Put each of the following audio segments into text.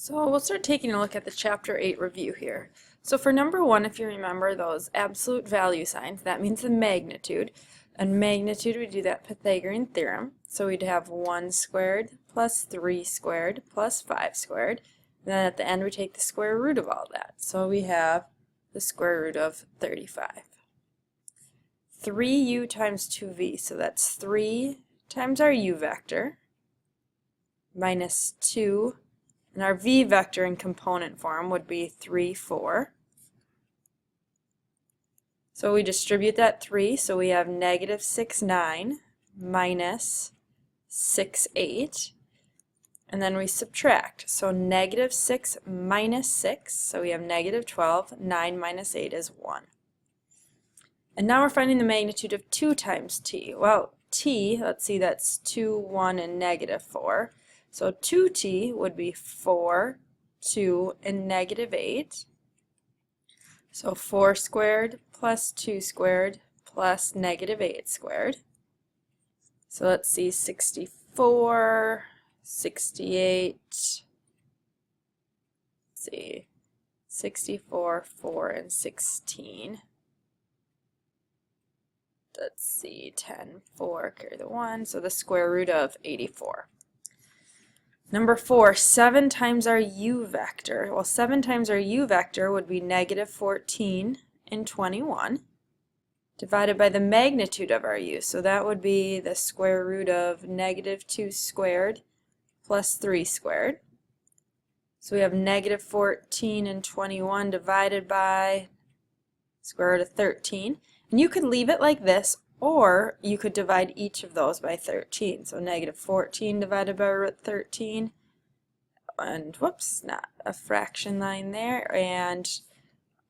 So we'll start taking a look at the Chapter 8 review here. So for number 1, if you remember those absolute value signs, that means the magnitude. And magnitude, we do that Pythagorean theorem. So we'd have 1 squared plus 3 squared plus 5 squared. And then at the end we take the square root of all that. So we have the square root of 35. 3u times 2v, so that's 3 times our u vector minus 2. And our v vector in component form would be 3, 4. So we distribute that 3, so we have negative 6, 9 minus 6, 8. And then we subtract. So negative 6 minus 6, so we have negative 12. 9 minus 8 is 1. And now we're finding the magnitude of 2 times t. Well, t, let's see, that's 2, 1, and negative 4. So 2t would be 4, 2, and negative 8. So 4 squared plus 2 squared plus negative 8 squared. So let's see, 64, 68, let's see, 64, 4, and 16. Let's see, 10, 4, carry the 1, so the square root of 84. Number 4, 7 times our u vector. Well, 7 times our u vector would be negative 14 and 21 divided by the magnitude of our u. So that would be the square root of negative 2 squared plus 3 squared. So we have negative 14 and 21 divided by square root of 13. And you could leave it like this, or you could divide each of those by 13. So negative 14 divided by root 13, and whoops, not a fraction line there, and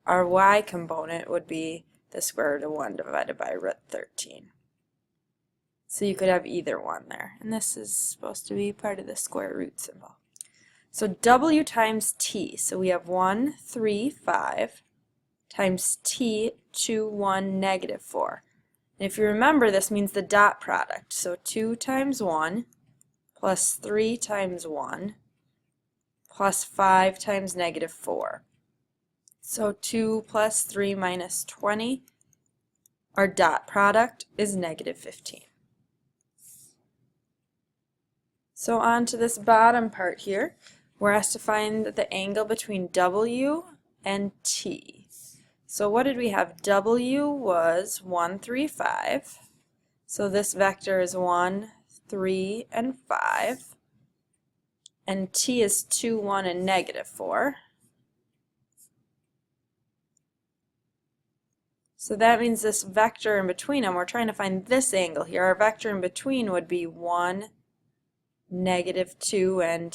our y component would be the square root of 1 divided by root 13. So you could have either one there. And this is supposed to be part of the square root symbol. So w times t, so we have 1, 3, 5 times t, 2, 1, negative 4. And if you remember, this means the dot product. So 2 times 1 plus 3 times 1 plus 5 times negative 4. So 2 plus 3 minus 20. Our dot product is negative 15. So on to this bottom part here. We're asked to find the angle between W and T. So what did we have? W was 1, 3, 5. So this vector is 1, 3, and 5. And T is 2, 1, and negative 4. So that means this vector in between them, we're trying to find this angle here. Our vector in between would be 1, negative 2, and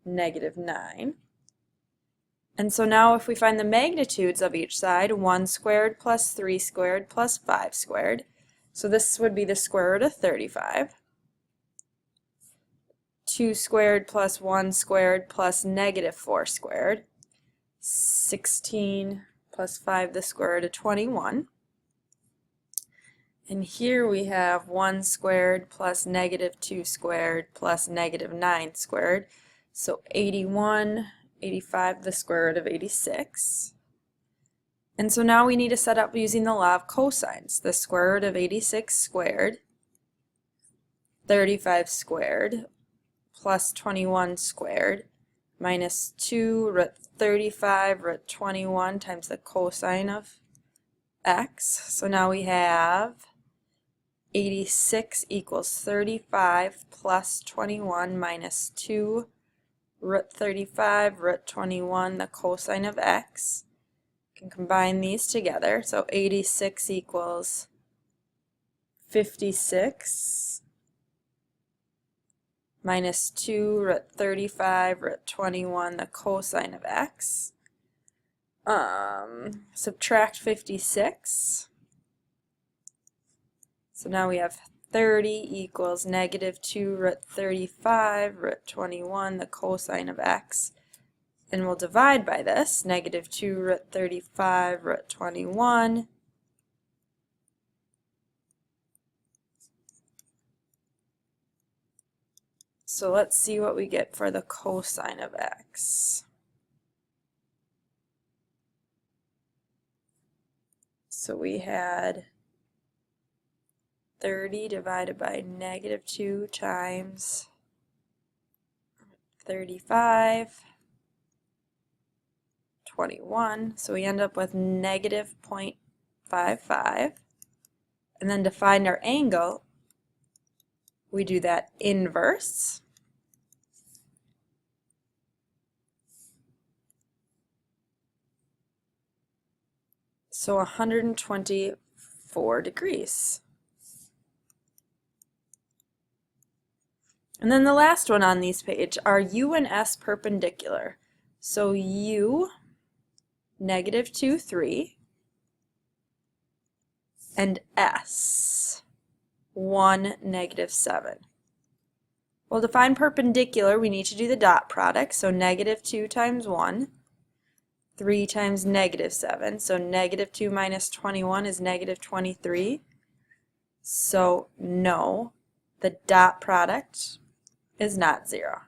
negative 9. And so now if we find the magnitudes of each side, 1 squared plus 3 squared plus 5 squared, so this would be the square root of 35. 2 squared plus 1 squared plus negative 4 squared. 16 plus 5, the square root of 21. And here we have 1 squared plus negative 2 squared plus negative 9 squared. So 81, 85, the square root of 86. And so now we need to set up using the law of cosines. The square root of 86 squared, 35 squared, plus 21 squared, minus 2 root 35 root 21 times the cosine of x. So now we have 86 equals 35 plus 21 minus 2 root 35 root 21, the cosine of x. You can combine these together. So 86 equals 56 minus 2 root 35 root 21, the cosine of x. Subtract 56. So now we have 30 equals negative 2 root 35 root 21, the cosine of x. And we'll divide by this, negative 2 root 35 root 21. So let's see what we get for the cosine of x. So we had 30 divided by -2 times 35, 21. So we end up with -0.55. And then to find our angle, we do that inverse. So 124 degrees. And then the last one on these page are U and S perpendicular. So U, -2, 3, and S, 1, -7. Well, to find perpendicular, we need to do the dot product. So -2 times 1, 3 times -7. So -2 minus 21 is -23. So no, the dot product is not 0.